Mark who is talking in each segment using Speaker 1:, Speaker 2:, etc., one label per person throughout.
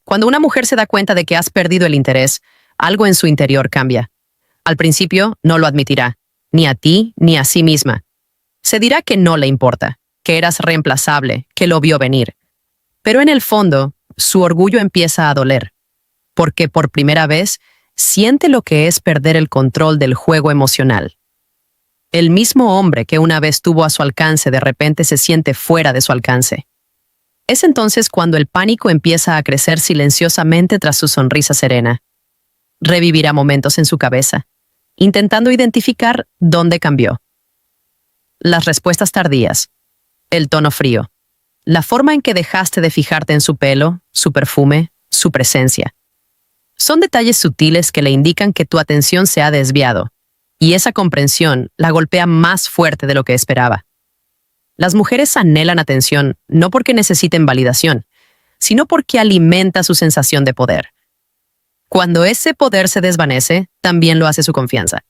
Speaker 1: Cuando una mujer se da cuenta de que has perdido el interés, algo en su interior cambia. Al principio no lo admitirá, ni a ti ni a sí misma. Se dirá que no le importa, que eras reemplazable, que lo vio venir. Pero en el fondo, su orgullo empieza a doler, porque por primera vez siente lo que es perder el control del juego emocional. El mismo hombre que una vez tuvo a su alcance de repente se siente fuera de su alcance. Es entonces cuando el pánico empieza a crecer silenciosamente tras su sonrisa serena. Revivirá momentos en su cabeza, intentando identificar dónde cambió. Las respuestas tardías, el tono frío, la forma en que dejaste de fijarte en su pelo, su perfume, su presencia. Son detalles sutiles que le indican que tu atención se ha desviado, y esa comprensión la golpea más fuerte de lo que esperaba. Las mujeres anhelan atención no porque necesiten validación, sino porque alimenta su sensación de poder. Cuando ese poder se desvanece, también lo hace su confianza.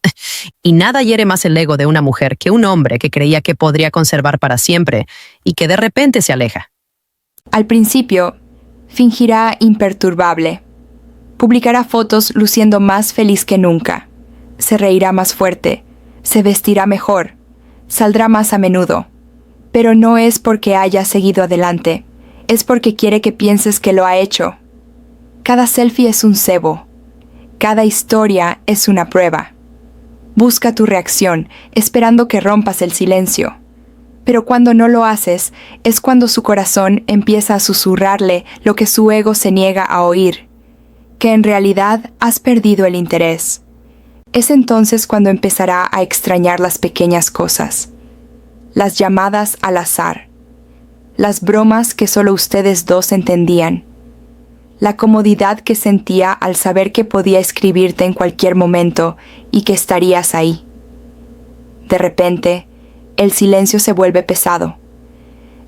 Speaker 1: Y nada hiere más el ego de una mujer que un hombre que creía que podría conservar para siempre y que de repente se aleja.
Speaker 2: Al principio, fingirá imperturbable. Publicará fotos luciendo más feliz que nunca. Se reirá más fuerte, se vestirá mejor, saldrá más a menudo. Pero no es porque haya seguido adelante, es porque quiere que pienses que lo ha hecho. Cada selfie es un cebo. Cada historia es una prueba. Busca tu reacción, esperando que rompas el silencio. Pero cuando no lo haces, es cuando su corazón empieza a susurrarle lo que su ego se niega a oír, que en realidad has perdido el interés. Es entonces cuando empezará a extrañar las pequeñas cosas, las llamadas al azar, las bromas que solo ustedes dos entendían, la comodidad que sentía al saber que podía escribirte en cualquier momento y que estarías ahí. De repente, el silencio se vuelve pesado.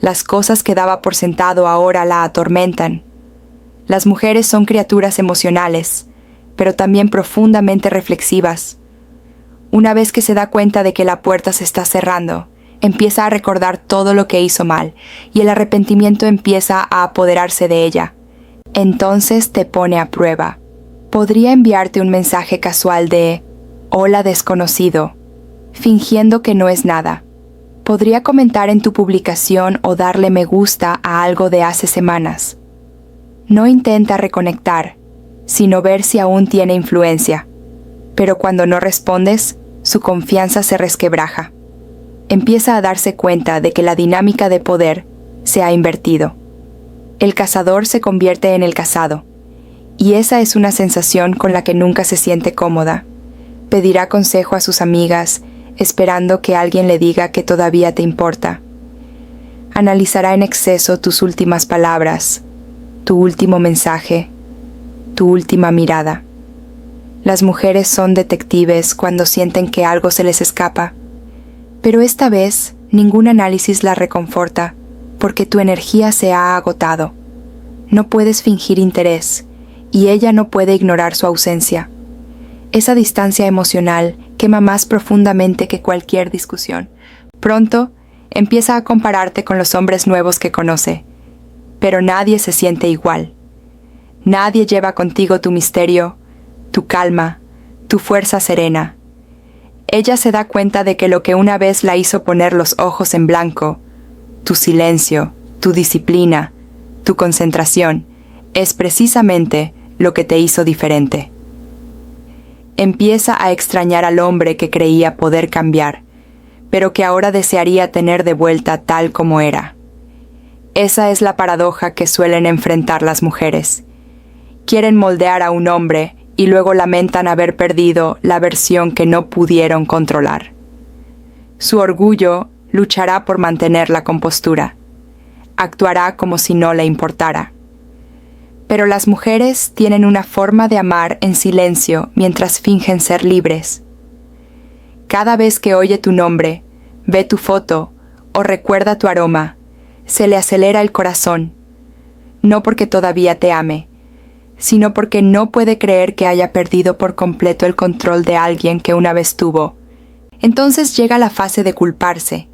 Speaker 2: Las cosas que daba por sentado ahora la atormentan. Las mujeres son criaturas emocionales, pero también profundamente reflexivas. Una vez que se da cuenta de que la puerta se está cerrando, empieza a recordar todo lo que hizo mal y el arrepentimiento empieza a apoderarse de ella. Entonces te pone a prueba. Podría enviarte un mensaje casual de «Hola desconocido», fingiendo que no es nada. Podría comentar en tu publicación o darle me gusta a algo de hace semanas. No intenta reconectar, sino ver si aún tiene influencia. Pero cuando no respondes, su confianza se resquebraja. Empieza a darse cuenta de que la dinámica de poder se ha invertido. El cazador se convierte en el cazado, y esa es una sensación con la que nunca se siente cómoda. Pedirá consejo a sus amigas, esperando que alguien le diga que todavía te importa. Analizará en exceso tus últimas palabras, tu último mensaje, tu última mirada. Las mujeres son detectives cuando sienten que algo se les escapa, pero esta vez ningún análisis la reconforta, porque tu energía se ha agotado. No puedes fingir interés, y ella no puede ignorar su ausencia. Esa distancia emocional quema más profundamente que cualquier discusión. Pronto, empieza a compararte con los hombres nuevos que conoce, pero nadie se siente igual. Nadie lleva contigo tu misterio, tu calma, tu fuerza serena. Ella se da cuenta de que lo que una vez la hizo poner los ojos en blanco, tu silencio, tu disciplina, tu concentración, es precisamente lo que te hizo diferente. Empieza a extrañar al hombre que creía poder cambiar, pero que ahora desearía tener de vuelta tal como era. Esa es la paradoja que suelen enfrentar las mujeres. Quieren moldear a un hombre y luego lamentan haber perdido la versión que no pudieron controlar. Su orgullo luchará por mantener la compostura. Actuará como si no le importara. Pero las mujeres tienen una forma de amar en silencio mientras fingen ser libres. Cada vez que oye tu nombre, ve tu foto o recuerda tu aroma, se le acelera el corazón, no porque todavía te ame, sino porque no puede creer que haya perdido por completo el control de alguien que una vez tuvo. Entonces llega la fase de culparse.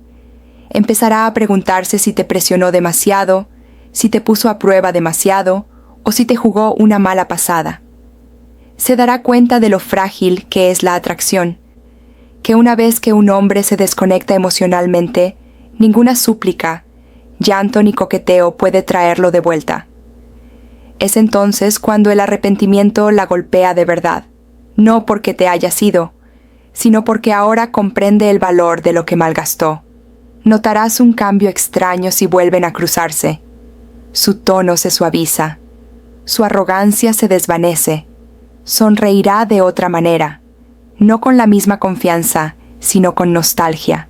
Speaker 2: Empezará a preguntarse si te presionó demasiado, si te puso a prueba demasiado, o si te jugó una mala pasada. Se dará cuenta de lo frágil que es la atracción, que una vez que un hombre se desconecta emocionalmente, ninguna súplica, llanto ni coqueteo puede traerlo de vuelta. Es entonces cuando el arrepentimiento la golpea de verdad, no porque te haya sido, sino porque ahora comprende el valor de lo que malgastó. Notarás un cambio extraño si vuelven a cruzarse. Su tono se suaviza, su arrogancia se desvanece, sonreirá de otra manera, no con la misma confianza, sino con nostalgia,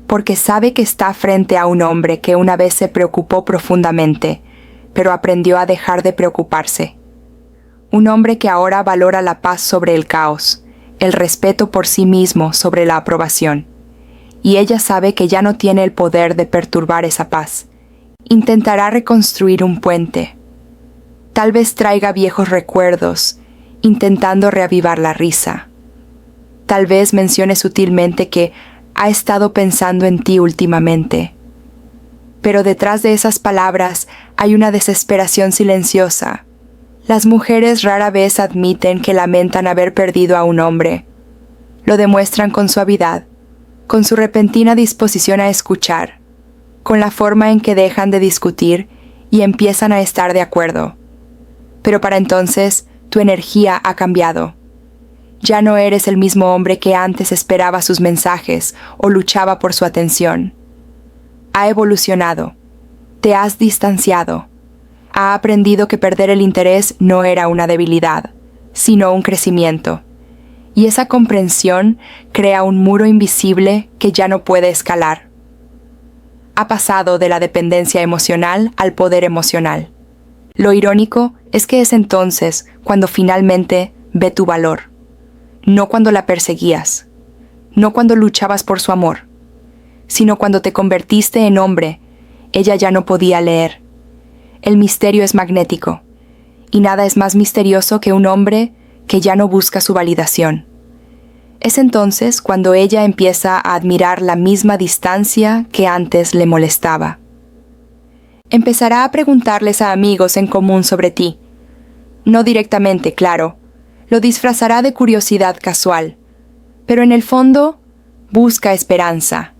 Speaker 2: porque sabe que está frente a un hombre que una vez se preocupó profundamente, pero aprendió a dejar de preocuparse. Un hombre que ahora valora la paz sobre el caos, el respeto por sí mismo sobre la aprobación. Y ella sabe que ya no tiene el poder de perturbar esa paz. Intentará reconstruir un puente. Tal vez traiga viejos recuerdos, intentando reavivar la risa. Tal vez mencione sutilmente que ha estado pensando en ti últimamente. Pero detrás de esas palabras hay una desesperación silenciosa. Las mujeres rara vez admiten que lamentan haber perdido a un hombre. Lo demuestran con suavidad, con su repentina disposición a escuchar, con la forma en que dejan de discutir y empiezan a estar de acuerdo. Pero para entonces, tu energía ha cambiado. Ya no eres el mismo hombre que antes esperaba sus mensajes o luchaba por su atención. Ha evolucionado. Te has distanciado. Ha aprendido que perder el interés no era una debilidad, sino un crecimiento. Y esa comprensión crea un muro invisible que ya no puede escalar. Ha pasado de la dependencia emocional al poder emocional. Lo irónico es que es entonces cuando finalmente ve tu valor. No cuando la perseguías, no cuando luchabas por su amor, sino cuando te convertiste en hombre, ella ya no podía leer. El misterio es magnético, y nada es más misterioso que un hombre que ya no busca su validación. Es entonces cuando ella empieza a admirar la misma distancia que antes le molestaba. Empezará a preguntarles a amigos en común sobre ti. No directamente, claro, lo disfrazará de curiosidad casual, pero en el fondo busca esperanza.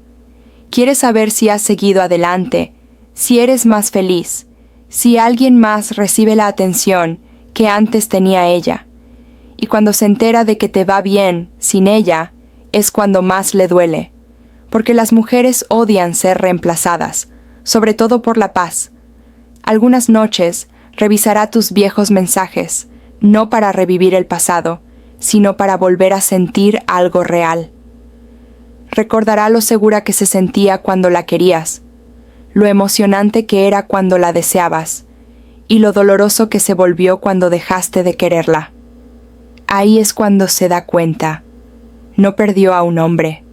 Speaker 2: Quiere saber si has seguido adelante, si eres más feliz, si alguien más recibe la atención que antes tenía ella. Y cuando se entera de que te va bien sin ella, es cuando más le duele, porque las mujeres odian ser reemplazadas, sobre todo por la paz. Algunas noches revisará tus viejos mensajes, no para revivir el pasado, sino para volver a sentir algo real. Recordará lo segura que se sentía cuando la querías, lo emocionante que era cuando la deseabas, y lo doloroso que se volvió cuando dejaste de quererla. Ahí es cuando se da cuenta. No perdió a un hombre,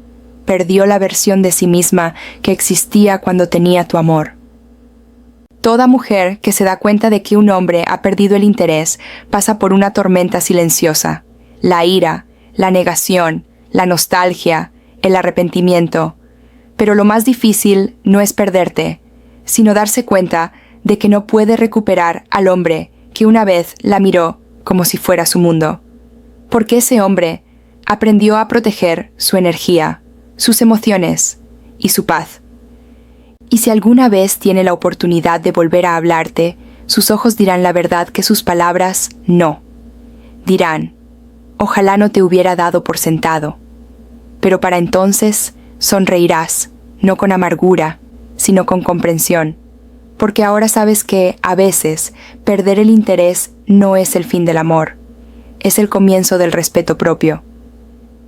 Speaker 2: perdió la versión de sí misma que existía cuando tenía tu amor. Toda mujer que se da cuenta de que un hombre ha perdido el interés pasa por una tormenta silenciosa. La ira, la negación, la nostalgia, el arrepentimiento. Pero lo más difícil no es perderte, sino darse cuenta de que no puede recuperar al hombre que una vez la miró como si fuera su mundo. Porque ese hombre aprendió a proteger su energía, sus emociones y su paz. Y si alguna vez tiene la oportunidad de volver a hablarte, sus ojos dirán la verdad que sus palabras no. Dirán, ojalá no te hubiera dado por sentado. Pero para entonces sonreirás, no con amargura, sino con comprensión, porque ahora sabes que, a veces, perder el interés no es el fin del amor, es el comienzo del respeto propio.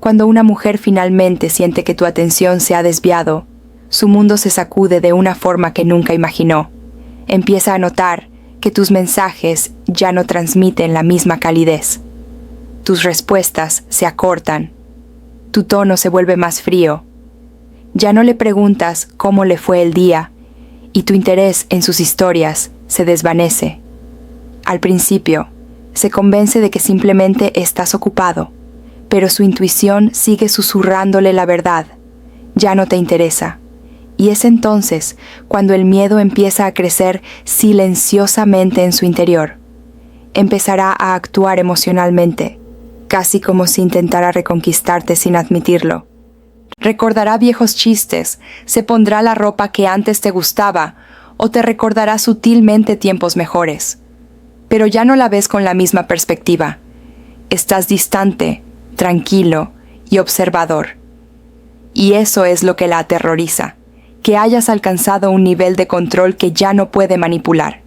Speaker 2: Cuando una mujer finalmente siente que tu atención se ha desviado, su mundo se sacude de una forma que nunca imaginó. Empieza a notar que tus mensajes ya no transmiten la misma calidez. Tus respuestas se acortan. Tu tono se vuelve más frío. Ya no le preguntas cómo le fue el día, y tu interés en sus historias se desvanece. Al principio, se convence de que simplemente estás ocupado, pero su intuición sigue susurrándole la verdad. Ya no te interesa. Y es entonces cuando el miedo empieza a crecer silenciosamente en su interior. Empezará a actuar emocionalmente, casi como si intentara reconquistarte sin admitirlo. Recordará viejos chistes, se pondrá la ropa que antes te gustaba o te recordará sutilmente tiempos mejores. Pero ya no la ves con la misma perspectiva. Estás distante, tranquilo y observador. Y eso es lo que la aterroriza, que hayas alcanzado un nivel de control que ya no puede manipular.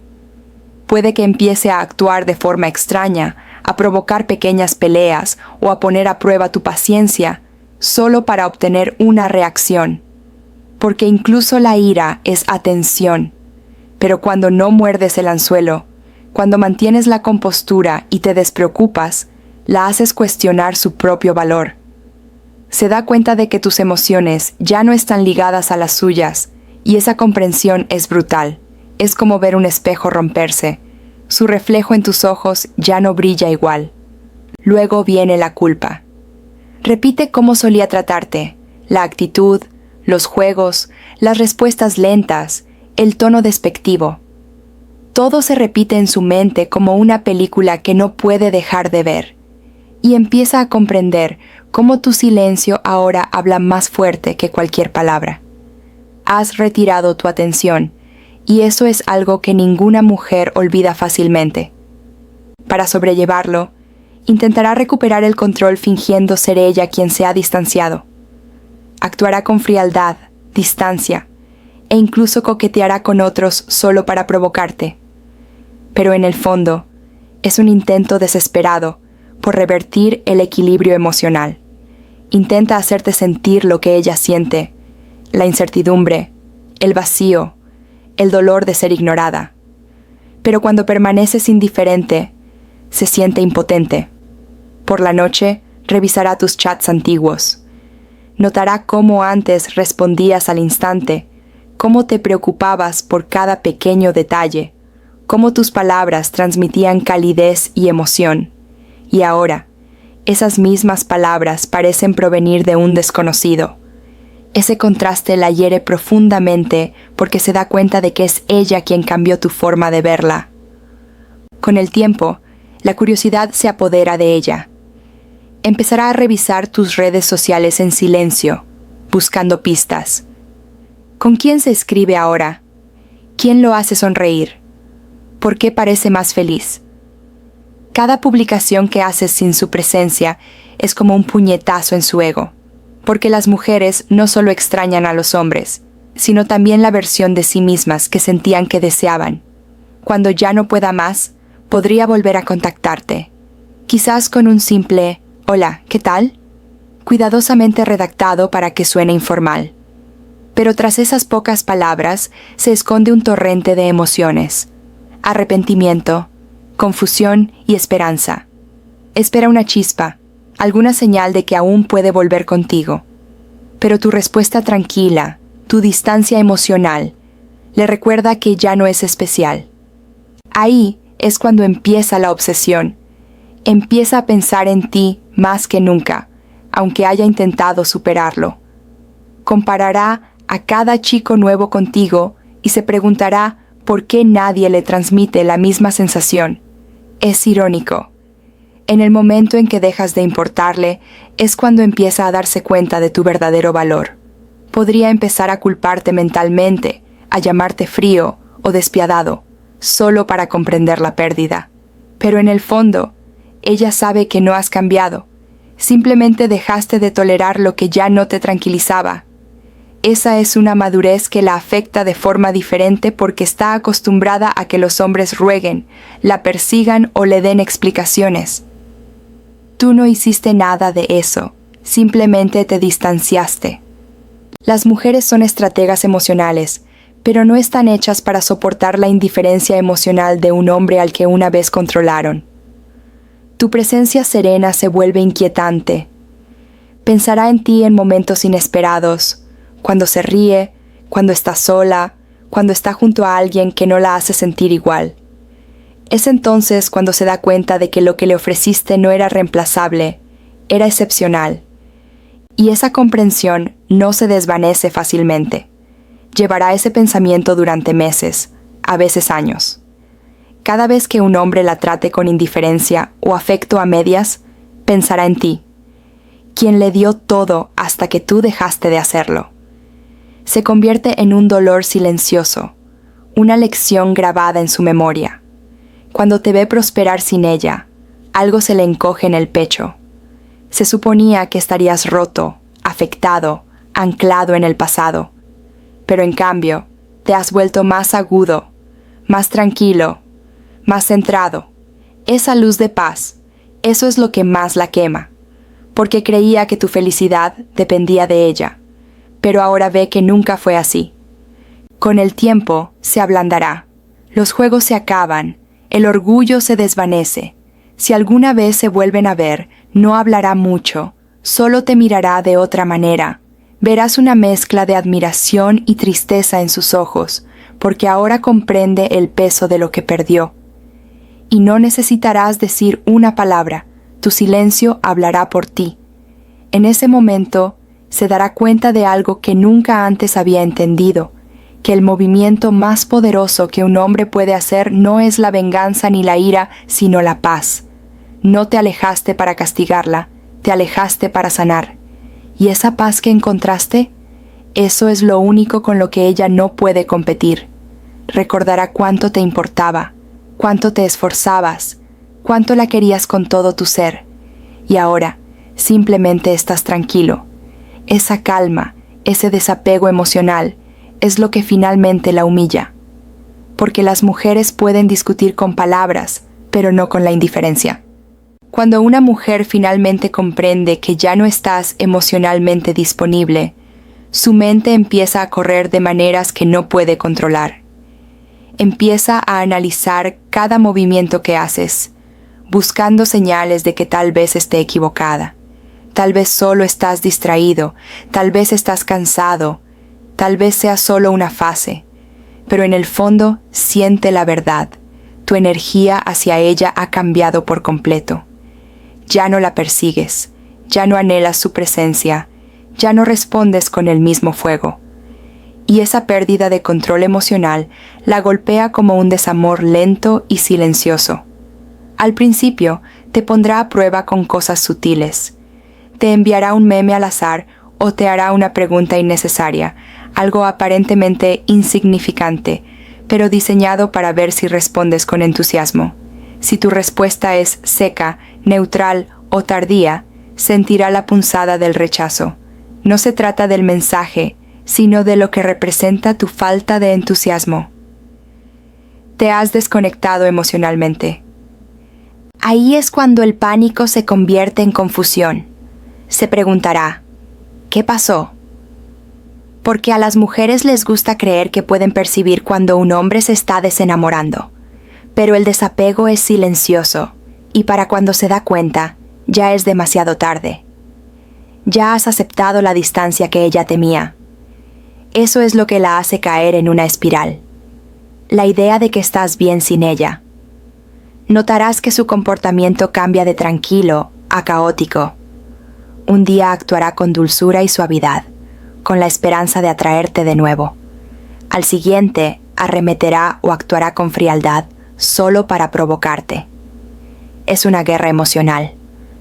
Speaker 2: Puede que empiece a actuar de forma extraña, a provocar pequeñas peleas o a poner a prueba tu paciencia, solo para obtener una reacción. Porque incluso la ira es atención. Pero cuando no muerdes el anzuelo, cuando mantienes la compostura y te despreocupas, la haces cuestionar su propio valor. Se da cuenta de que tus emociones ya no están ligadas a las suyas, y esa comprensión es brutal. Es como ver un espejo romperse. Su reflejo en tus ojos ya no brilla igual. Luego viene la culpa. Repite cómo solía tratarte, la actitud, los juegos, las respuestas lentas, el tono despectivo. Todo se repite en su mente como una película que no puede dejar de ver. Y empieza a comprender cómo tu silencio ahora habla más fuerte que cualquier palabra. Has retirado tu atención, y eso es algo que ninguna mujer olvida fácilmente. Para sobrellevarlo, intentará recuperar el control fingiendo ser ella quien se ha distanciado. Actuará con frialdad, distancia, e incluso coqueteará con otros solo para provocarte. Pero en el fondo, es un intento desesperado por revertir el equilibrio emocional. Intenta hacerte sentir lo que ella siente, la incertidumbre, el vacío, el dolor de ser ignorada. Pero cuando permaneces indiferente, se siente impotente. Por la noche, revisará tus chats antiguos. Notará cómo antes respondías al instante, cómo te preocupabas por cada pequeño detalle, cómo tus palabras transmitían calidez y emoción. Y ahora, esas mismas palabras parecen provenir de un desconocido. Ese contraste la hiere profundamente porque se da cuenta de que es ella quien cambió tu forma de verla. Con el tiempo, la curiosidad se apodera de ella. Empezará a revisar tus redes sociales en silencio, buscando pistas. ¿Con quién se escribe ahora? ¿Quién lo hace sonreír? ¿Por qué parece más feliz? Cada publicación que haces sin su presencia es como un puñetazo en su ego. Porque las mujeres no solo extrañan a los hombres, sino también la versión de sí mismas que sentían que deseaban. Cuando ya no pueda más, podría volver a contactarte. Quizás con un simple «Hola, ¿qué tal?», cuidadosamente redactado para que suene informal. Pero tras esas pocas palabras se esconde un torrente de emociones. Arrepentimiento, confusión y esperanza. Espera una chispa, alguna señal de que aún puede volver contigo. Pero tu respuesta tranquila, tu distancia emocional, le recuerda que ya no es especial. Ahí es cuando empieza la obsesión. Empieza a pensar en ti más que nunca, aunque haya intentado superarlo. Comparará a cada chico nuevo contigo y se preguntará por qué nadie le transmite la misma sensación. Es irónico. En el momento en que dejas de importarle, es cuando empieza a darse cuenta de tu verdadero valor. Podría empezar a culparte mentalmente, a llamarte frío o despiadado, solo para comprender la pérdida. Pero en el fondo, ella sabe que no has cambiado. Simplemente dejaste de tolerar lo que ya no te tranquilizaba. Esa es una madurez que la afecta de forma diferente porque está acostumbrada a que los hombres rueguen, la persigan o le den explicaciones. Tú no hiciste nada de eso, simplemente te distanciaste. Las mujeres son estrategas emocionales, pero no están hechas para soportar la indiferencia emocional de un hombre al que una vez controlaron. Tu presencia serena se vuelve inquietante. Pensará en ti en momentos inesperados, cuando se ríe, cuando está sola, cuando está junto a alguien que no la hace sentir igual. Es entonces cuando se da cuenta de que lo que le ofreciste no era reemplazable, era excepcional. Y esa comprensión no se desvanece fácilmente. Llevará ese pensamiento durante meses, a veces años. Cada vez que un hombre la trate con indiferencia o afecto a medias, pensará en ti, quien le dio todo hasta que tú dejaste de hacerlo. Se convierte en un dolor silencioso, una lección grabada en su memoria. Cuando te ve prosperar sin ella, algo se le encoge en el pecho. Se suponía que estarías roto, afectado, anclado en el pasado, pero en cambio, te has vuelto más agudo, más tranquilo, más centrado. Esa luz de paz, eso es lo que más la quema, porque creía que tu felicidad dependía de ella, pero ahora ve que nunca fue así. Con el tiempo se ablandará, los juegos se acaban, el orgullo se desvanece. Si alguna vez se vuelven a ver, no hablará mucho, solo te mirará de otra manera. Verás una mezcla de admiración y tristeza en sus ojos, porque ahora comprende el peso de lo que perdió. Y no necesitarás decir una palabra, tu silencio hablará por ti. En ese momento, se dará cuenta de algo que nunca antes había entendido, que el movimiento más poderoso que un hombre puede hacer no es la venganza ni la ira, sino la paz. No te alejaste para castigarla, te alejaste para sanar. ¿Y esa paz que encontraste? Eso es lo único con lo que ella no puede competir. Recordará cuánto te importaba, cuánto te esforzabas, cuánto la querías con todo tu ser. Y ahora, simplemente estás tranquilo. Esa calma, ese desapego emocional, es lo que finalmente la humilla. Porque las mujeres pueden discutir con palabras, pero no con la indiferencia. Cuando una mujer finalmente comprende que ya no estás emocionalmente disponible, su mente empieza a correr de maneras que no puede controlar. Empieza a analizar cada movimiento que haces, buscando señales de que tal vez esté equivocada. Tal vez solo estás distraído, tal vez estás cansado, tal vez sea solo una fase, pero en el fondo siente la verdad. Tu energía hacia ella ha cambiado por completo. Ya no la persigues, ya no anhelas su presencia, ya no respondes con el mismo fuego. Y esa pérdida de control emocional la golpea como un desamor lento y silencioso. Al principio, te pondrá a prueba con cosas sutiles. Te enviará un meme al azar o te hará una pregunta innecesaria, algo aparentemente insignificante, pero diseñado para ver si respondes con entusiasmo. Si tu respuesta es seca, neutral o tardía, sentirá la punzada del rechazo. No se trata del mensaje, sino de lo que representa tu falta de entusiasmo. Te has desconectado emocionalmente. Ahí es cuando el pánico se convierte en confusión. Se preguntará, ¿qué pasó? Porque a las mujeres les gusta creer que pueden percibir cuando un hombre se está desenamorando. Pero el desapego es silencioso, y para cuando se da cuenta, ya es demasiado tarde. Ya has aceptado la distancia que ella temía. Eso es lo que la hace caer en una espiral. La idea de que estás bien sin ella. Notarás que su comportamiento cambia de tranquilo a caótico. Un día actuará con dulzura y suavidad, con la esperanza de atraerte de nuevo. Al siguiente, arremeterá o actuará con frialdad, solo para provocarte. Es una guerra emocional,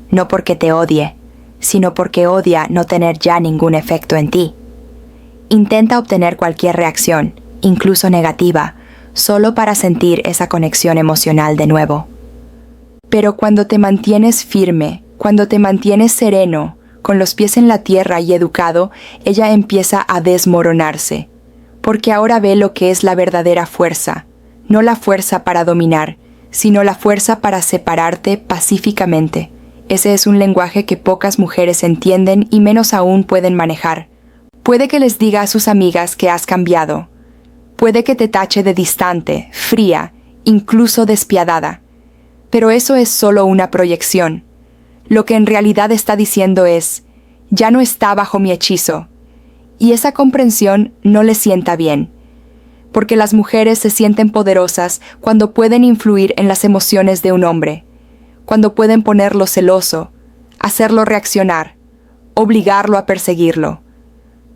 Speaker 2: no porque te odie, sino porque odia no tener ya ningún efecto en ti. Intenta obtener cualquier reacción, incluso negativa, solo para sentir esa conexión emocional de nuevo. Pero cuando te mantienes firme, cuando te mantienes sereno, con los pies en la tierra y educado, ella empieza a desmoronarse, porque ahora ve lo que es la verdadera fuerza, no la fuerza para dominar, sino la fuerza para separarte pacíficamente. Ese es un lenguaje que pocas mujeres entienden y menos aún pueden manejar. Puede que les diga a sus amigas que has cambiado. Puede que te tache de distante, fría, incluso despiadada. Pero eso es solo una proyección. Lo que en realidad está diciendo es, ya no está bajo mi hechizo. Y esa comprensión no le sienta bien. Porque las mujeres se sienten poderosas cuando pueden influir en las emociones de un hombre, cuando pueden ponerlo celoso, hacerlo reaccionar, obligarlo a perseguirlo,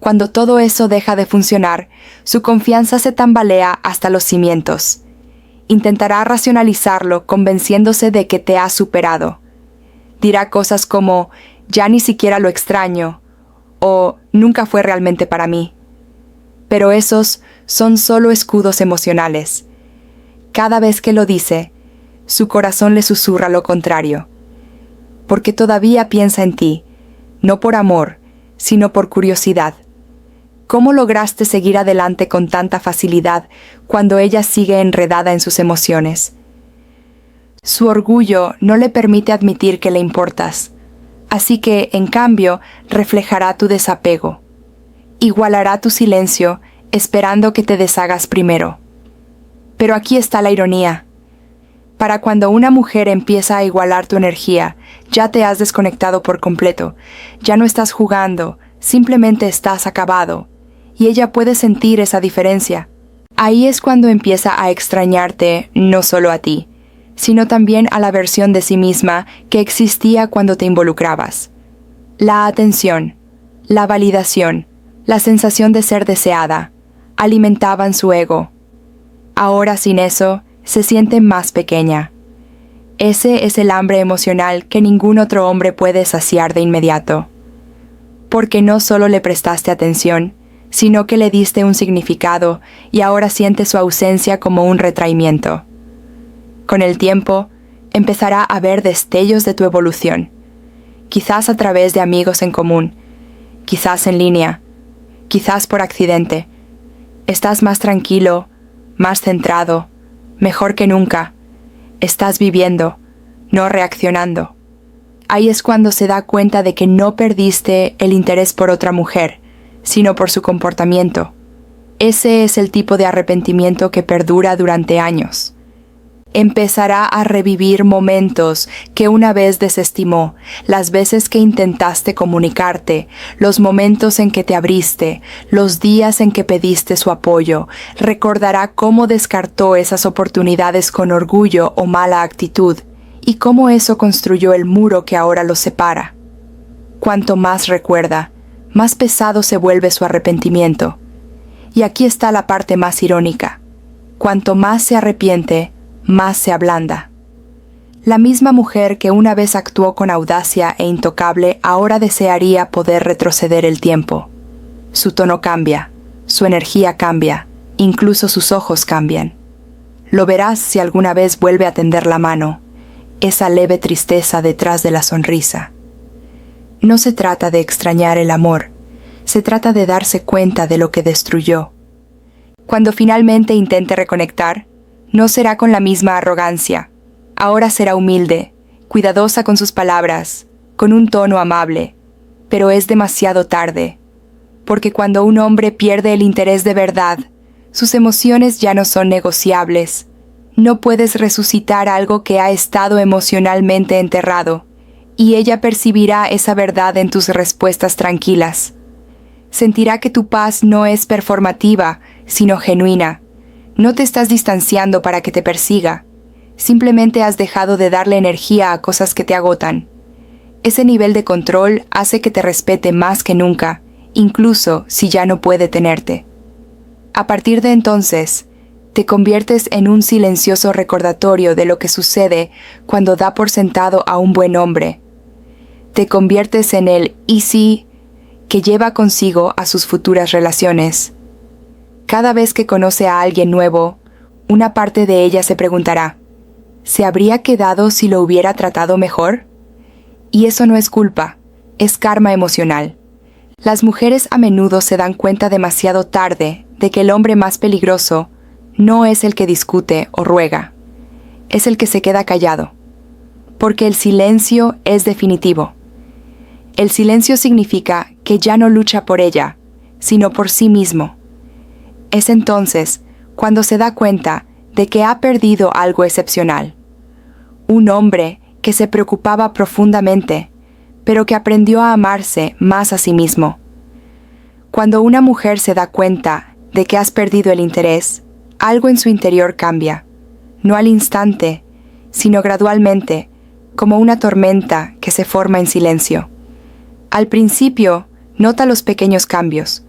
Speaker 2: Cuando todo eso deja de funcionar, su confianza se tambalea hasta los cimientos. Intentará racionalizarlo convenciéndose de que te ha superado. Dirá cosas como, ya ni siquiera lo extraño, o nunca fue realmente para mí. Pero esos son solo escudos emocionales. Cada vez que lo dice, su corazón le susurra lo contrario. Porque todavía piensa en ti, no por amor, sino por curiosidad. ¿Cómo lograste seguir adelante con tanta facilidad cuando ella sigue enredada en sus emociones? Su orgullo no le permite admitir que le importas, así que, en cambio, reflejará tu desapego. Igualará tu silencio, esperando que te deshagas primero. Pero aquí está la ironía. Para cuando una mujer empieza a igualar tu energía, ya te has desconectado por completo, ya no estás jugando, simplemente estás acabado, y ella puede sentir esa diferencia. Ahí es cuando empieza a extrañarte no solo a ti, sino también a la versión de sí misma que existía cuando te involucrabas. La atención, la validación, la sensación de ser deseada, alimentaban su ego. Ahora sin eso, se siente más pequeña. Ese es el hambre emocional que ningún otro hombre puede saciar de inmediato. Porque no solo le prestaste atención, sino que le diste un significado y ahora siente su ausencia como un retraimiento. Con el tiempo, empezará a ver destellos de tu evolución, quizás a través de amigos en común, quizás en línea, quizás por accidente. Estás más tranquilo, más centrado, mejor que nunca. Estás viviendo, no reaccionando. Ahí es cuando se da cuenta de que no perdiste el interés por otra mujer, sino por su comportamiento. Ese es el tipo de arrepentimiento que perdura durante años. Empezará a revivir momentos que una vez desestimó, las veces que intentaste comunicarte, los momentos en que te abriste, los días en que pediste su apoyo. Recordará cómo descartó esas oportunidades con orgullo o mala actitud, y cómo eso construyó el muro que ahora los separa. Cuanto más recuerda, más pesado se vuelve su arrepentimiento. Y aquí está la parte más irónica. Cuanto más se arrepiente, más se ablanda. La misma mujer que una vez actuó con audacia e intocable ahora desearía poder retroceder el tiempo. Su tono cambia, su energía cambia, incluso sus ojos cambian. Lo verás si alguna vez vuelve a tender la mano, esa leve tristeza detrás de la sonrisa. No se trata de extrañar el amor, se trata de darse cuenta de lo que destruyó. Cuando finalmente intente reconectar, no será con la misma arrogancia. Ahora será humilde, cuidadosa con sus palabras, con un tono amable. Pero es demasiado tarde, porque cuando un hombre pierde el interés de verdad, sus emociones ya no son negociables. No puedes resucitar algo que ha estado emocionalmente enterrado, y ella percibirá esa verdad en tus respuestas tranquilas. Sentirá que tu paz no es performativa, sino genuina. No te estás distanciando para que te persiga. Simplemente has dejado de darle energía a cosas que te agotan. Ese nivel de control hace que te respete más que nunca, incluso si ya no puede tenerte. A partir de entonces, te conviertes en un silencioso recordatorio de lo que sucede cuando da por sentado a un buen hombre. Te conviertes en el «y si» que lleva consigo a sus futuras relaciones. Cada vez que conoce a alguien nuevo, una parte de ella se preguntará, ¿se habría quedado si lo hubiera tratado mejor? Y eso no es culpa, es karma emocional. Las mujeres a menudo se dan cuenta demasiado tarde de que el hombre más peligroso no es el que discute o ruega, es el que se queda callado, porque el silencio es definitivo. El silencio significa que ya no lucha por ella, sino por sí mismo. Es entonces cuando se da cuenta de que ha perdido algo excepcional. Un hombre que se preocupaba profundamente, pero que aprendió a amarse más a sí mismo. Cuando una mujer se da cuenta de que has perdido el interés, algo en su interior cambia, no al instante, sino gradualmente, como una tormenta que se forma en silencio. Al principio, nota los pequeños cambios,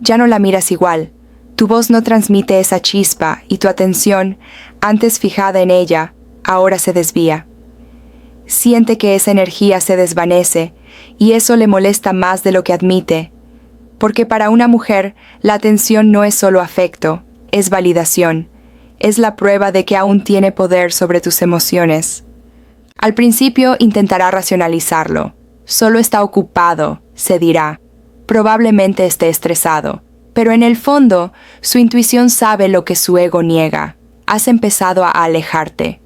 Speaker 2: Ya no la miras igual. Tu voz no transmite esa chispa y tu atención, antes fijada en ella, ahora se desvía. Siente que esa energía se desvanece y eso le molesta más de lo que admite, porque para una mujer la atención no es solo afecto, es validación, es la prueba de que aún tiene poder sobre tus emociones. Al principio intentará racionalizarlo. Solo está ocupado, se dirá. Probablemente esté estresado. Pero en el fondo, su intuición sabe lo que su ego niega. Has empezado a alejarte.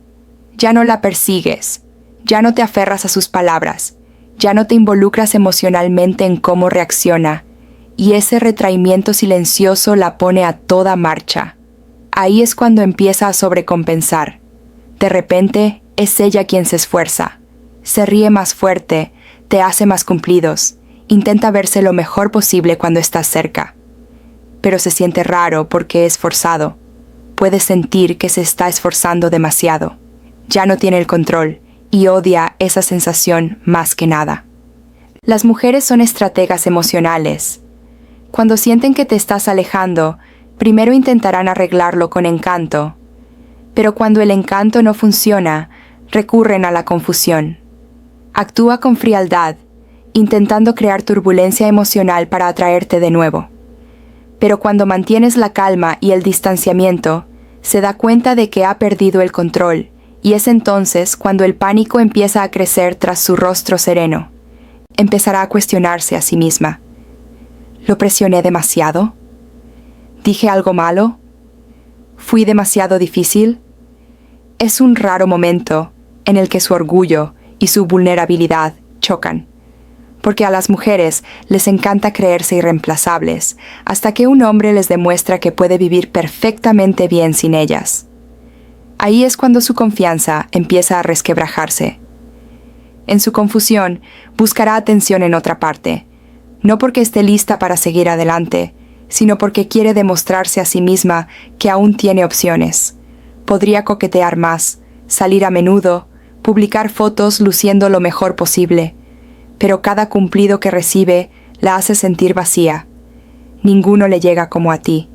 Speaker 2: Ya no la persigues. Ya no te aferras a sus palabras. Ya no te involucras emocionalmente en cómo reacciona. Y ese retraimiento silencioso la pone a toda marcha. Ahí es cuando empieza a sobrecompensar. De repente, es ella quien se esfuerza. Se ríe más fuerte, te hace más cumplidos. Intenta verse lo mejor posible cuando estás cerca. Pero se siente raro porque es forzado. Puedes sentir que se está esforzando demasiado. Ya no tiene el control y odia esa sensación más que nada. Las mujeres son estrategas emocionales. Cuando sienten que te estás alejando, primero intentarán arreglarlo con encanto. Pero cuando el encanto no funciona, recurren a la confusión. Actúa con frialdad, intentando crear turbulencia emocional para atraerte de nuevo. Pero cuando mantienes la calma y el distanciamiento, se da cuenta de que ha perdido el control, y es entonces cuando el pánico empieza a crecer tras su rostro sereno. Empezará a cuestionarse a sí misma. ¿Lo presioné demasiado? ¿Dije algo malo? ¿Fui demasiado difícil? Es un raro momento en el que su orgullo y su vulnerabilidad chocan, porque a las mujeres les encanta creerse irreemplazables, hasta que un hombre les demuestra que puede vivir perfectamente bien sin ellas. Ahí es cuando su confianza empieza a resquebrajarse. En su confusión, buscará atención en otra parte, no porque esté lista para seguir adelante, sino porque quiere demostrarse a sí misma que aún tiene opciones. Podría coquetear más, salir a menudo, publicar fotos luciendo lo mejor posible, pero cada cumplido que recibe la hace sentir vacía. Ninguno le llega como a ti,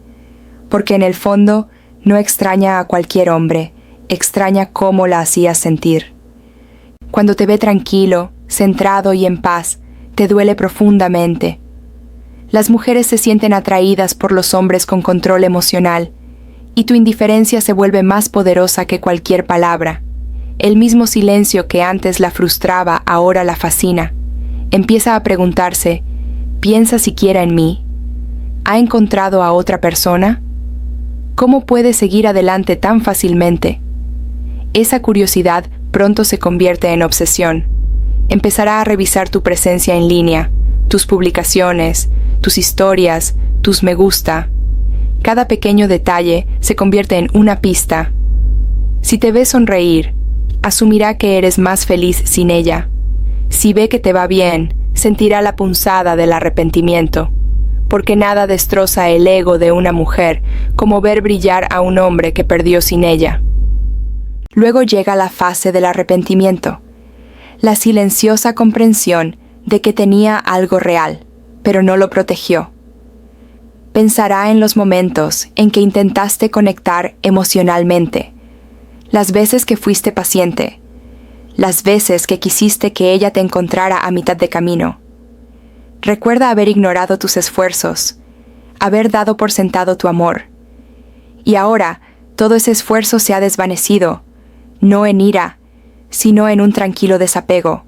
Speaker 2: porque en el fondo no extraña a cualquier hombre, extraña cómo la hacías sentir. Cuando te ve tranquilo, centrado y en paz, te duele profundamente. Las mujeres se sienten atraídas por los hombres con control emocional, y tu indiferencia se vuelve más poderosa que cualquier palabra. El mismo silencio que antes la frustraba ahora la fascina. Empieza a preguntarse, ¿piensa siquiera en mí? ¿Ha encontrado a otra persona? ¿Cómo puede seguir adelante tan fácilmente? Esa curiosidad pronto se convierte en obsesión. Empezará a revisar tu presencia en línea, tus publicaciones, tus historias, tus me gusta. Cada pequeño detalle se convierte en una pista. Si te ve sonreír, asumirá que eres más feliz sin ella. Si ve que te va bien, sentirá la punzada del arrepentimiento, porque nada destroza el ego de una mujer como ver brillar a un hombre que perdió sin ella. Luego llega la fase del arrepentimiento, la silenciosa comprensión de que tenía algo real, pero no lo protegió. Pensará en los momentos en que intentaste conectar emocionalmente, las veces que fuiste paciente, las veces que quisiste que ella te encontrara a mitad de camino. Recuerda haber ignorado tus esfuerzos, haber dado por sentado tu amor. Y ahora todo ese esfuerzo se ha desvanecido, no en ira, sino en un tranquilo desapego,